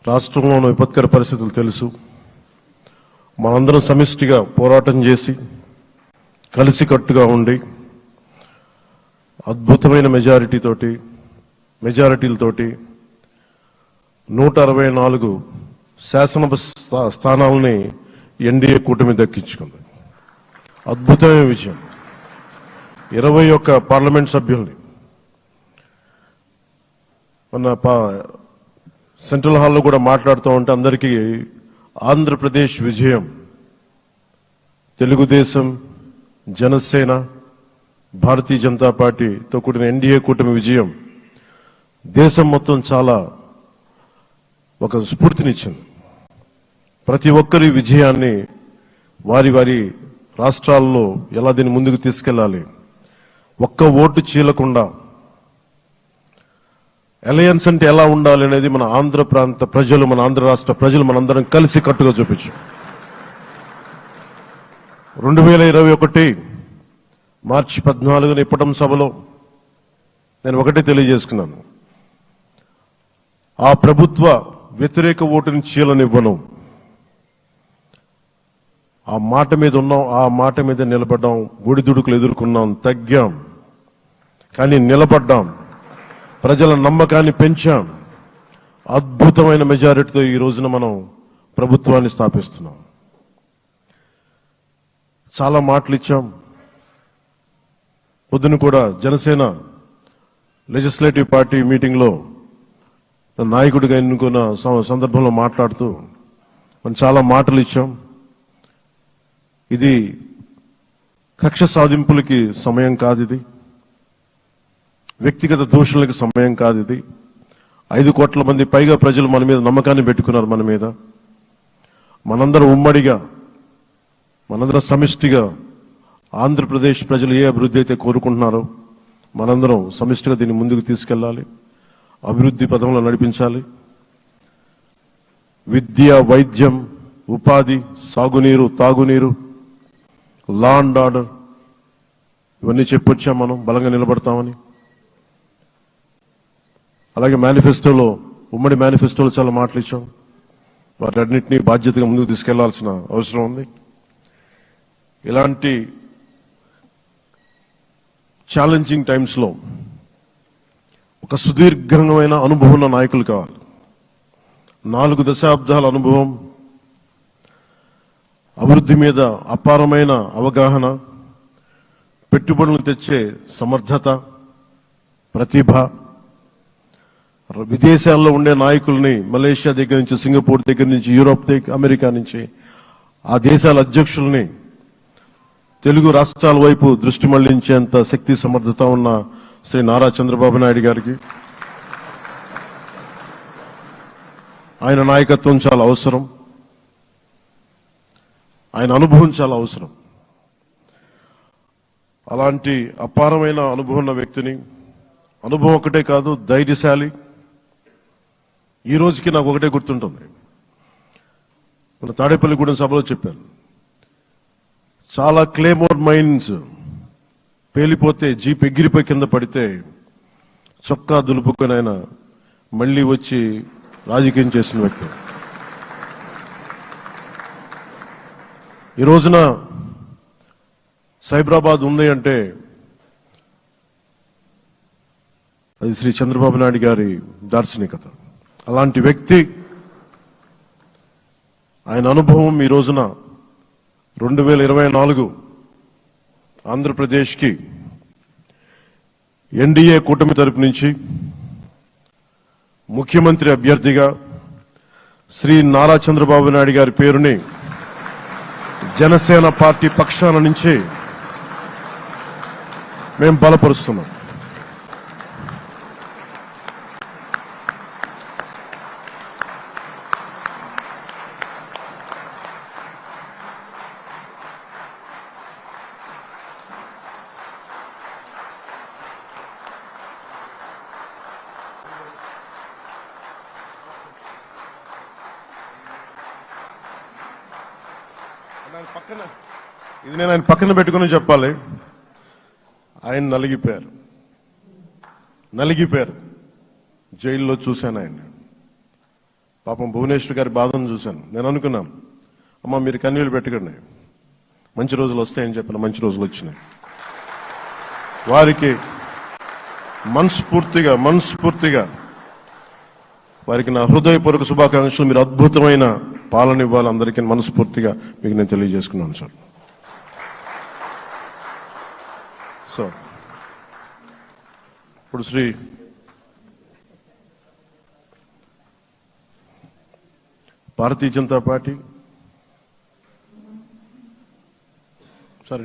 రాష్ట్రంలోని విపత్కర పరిస్థితులు తెలుసు. మనందరం సమిష్టిగా పోరాటం చేసి కలిసికట్టుగా ఉండి అద్భుతమైన మెజారిటీలతోటి 164 శాసనసభ స్థానాలని ఎన్డీఏ కూటమి దక్కించుకుంది. అద్భుతమైన విజయం. 21 పార్లమెంట్ సభ్యుల్ని మన సెంట్రల్ హాల్లో కూడా మాట్లాడుతూ ఉంటే అందరికీ ఆంధ్రప్రదేశ్ విజయం, తెలుగుదేశం, జనసేన, భారతీయ జనతా పార్టీతో కూడిన ఎన్డీఏ కూటమి విజయం దేశం మొత్తం చాలా ఒక స్ఫూర్తినిచ్చింది. ప్రతి ఒక్కరి విజయాన్ని వారి వారి రాష్ట్రాల్లో ఎలా దీన్ని ముందుకు తీసుకెళ్లాలి, ఒక్క ఓటు చీలకుండా అలయన్స్ అంటే ఎలా ఉండాలి అనేది మన ఆంధ్ర ప్రాంత ప్రజలు, మన ఆంధ్ర రాష్ట్ర ప్రజలు మనందరం కలిసి కట్టుగా చూపించాం. 2021 మార్చి 14న ఇప్పటం సభలో నేను ఒకటే తెలియజేసుకున్నాను, ఆ ప్రభుత్వ వ్యతిరేక ఓటుని చీలనివ్వను. ఆ మాట మీద ఉన్నాం, ఆ మాట మీద నిలబడ్డాం. ఒడిదుడుకులు ఎదుర్కొన్నాం, తగ్గాం, కానీ నిలబడ్డాం. ప్రజల నమ్మకాన్ని పెంచాం. అద్భుతమైన మెజారిటీతో ఈ రోజున మనం ప్రభుత్వాన్ని స్థాపిస్తున్నాం. చాలా మాటలు ఇచ్చాం. పొద్దున కూడా జనసేన లెజిస్లేటివ్ పార్టీ మీటింగ్లో నాయకుడిగా ఎన్నుకున్న సందర్భంలో మాట్లాడుతూ మనం చాలా మాటలు ఇచ్చాం. ఇది కక్ష సాధింపులకి సమయం కాదు, ఇది వ్యక్తిగత దూషణలకు సమయం కాదు. ఇది 5 కోట్ల మంది పైగా ప్రజలు మన మీద నమ్మకాన్ని పెట్టుకున్నారు. మన మీద మనందరం ఉమ్మడిగా, మనందరం సమిష్టిగా ఆంధ్రప్రదేశ్ ప్రజలు ఏ అభివృద్ధి అయితే కోరుకుంటున్నారో మనందరం సమిష్టిగా దీన్ని ముందుకు తీసుకెళ్లాలి, అభివృద్ధి పథంలో నడిపించాలి. విద్య, వైద్యం, ఉపాధి, సాగునీరు, తాగునీరు, లా అండ్ ఆర్డర్ ఇవన్నీ చెప్పొచ్చాం. మనం బలంగా నిలబడతామని. అలాగే మేనిఫెస్టోలో, ఉమ్మడి మేనిఫెస్టోలో చాలా మాటలు ఇచ్చాం. వాటన్నిటినీ బాధ్యతగా ముందుకు తీసుకెళ్లాల్సిన అవసరం ఉంది. ఇలాంటి ఛాలెంజింగ్ టైమ్స్లో ఒక సుదీర్ఘమైన అనుభవం ఉన్న నాయకులు కావాలి. 4 దశాబ్దాల అనుభవం, అభివృద్ధి మీద అపారమైన అవగాహన, పెట్టుబడులను తెచ్చే సమర్థత, ప్రతిభ. విదేశాల్లో ఉండే నాయకుల్ని, మలేషియా దగ్గర నుంచి, సింగపూర్ దగ్గర నుంచి, యూరోప్ దగ్గర, అమెరికా నుంచి, ఆ దేశాల అధ్యక్షుల్ని తెలుగు రాష్ట్రాల వైపు దృష్టి మళ్లించేంత శక్తి సమర్థత ఉన్న శ్రీ నారా చంద్రబాబు నాయుడు గారికి ఆయన నాయకత్వం చాలా అవసరం. ఆయన అనుభవం చాలా అవసరం. అలాంటి అపారమైన అనుభవం ఉన్న వ్యక్తిని, అనుభవం ఒకటే కాదు, ధైర్యశాలి. ఈ రోజుకి నాకు ఒకటే గుర్తుంటుంది. మన తాడేపల్లిగూడెం సభలో చెప్పాను, చాలా క్లేమోర్ మైన్స్ పేలిపోతే, జీప్ ఎగిరిపోయి కింద పడితే చొక్కా దులుపుకొని ఆయన మళ్లీ వచ్చి రాజకీయం చేసిన వ్యక్తి. ఈ రోజున సైబరాబాద్ ఉంది అంటే అది శ్రీ చంద్రబాబు నాయుడు గారి దార్శనికత. అలాంటి వ్యక్తి, ఆయన అనుభవం ఈ రోజున 2024 ఆంధ్రప్రదేశ్కి ఎన్డీఏ కూటమి తరపు నుంచి ముఖ్యమంత్రి అభ్యర్థిగా శ్రీ నారా చంద్రబాబు నాయుడు గారి పేరుని జనసేన పార్టీ పక్షాన నుంచి మేము బలపరుస్తున్నాం. ఇది నేను ఆయన పక్కన పెట్టుకుని చెప్పాలి. ఆయన నలిగిపోయారు. జైల్లో చూశాను ఆయన. పాపం భువనేశ్వర్ గారి బాధను చూశాను. నేను అనుకున్నాను, అమ్మ మీరు కన్నీళ్ళు పెట్టకండి, మంచి రోజులు వస్తాయని చెప్పిన మంచి రోజులు వచ్చినాయి. వారికి మనస్ఫూర్తిగా వారికి నా హృదయపూర్వక శుభాకాంక్షలు. మీరు అద్భుతమైన పాలన ఇవ్వాలి అందరికీ మనస్ఫూర్తిగా మీకు నేను తెలియజేసుకున్నాను సార్. సో ఇప్పుడు శ్రీ భారతీయ జనతా పార్టీ సార్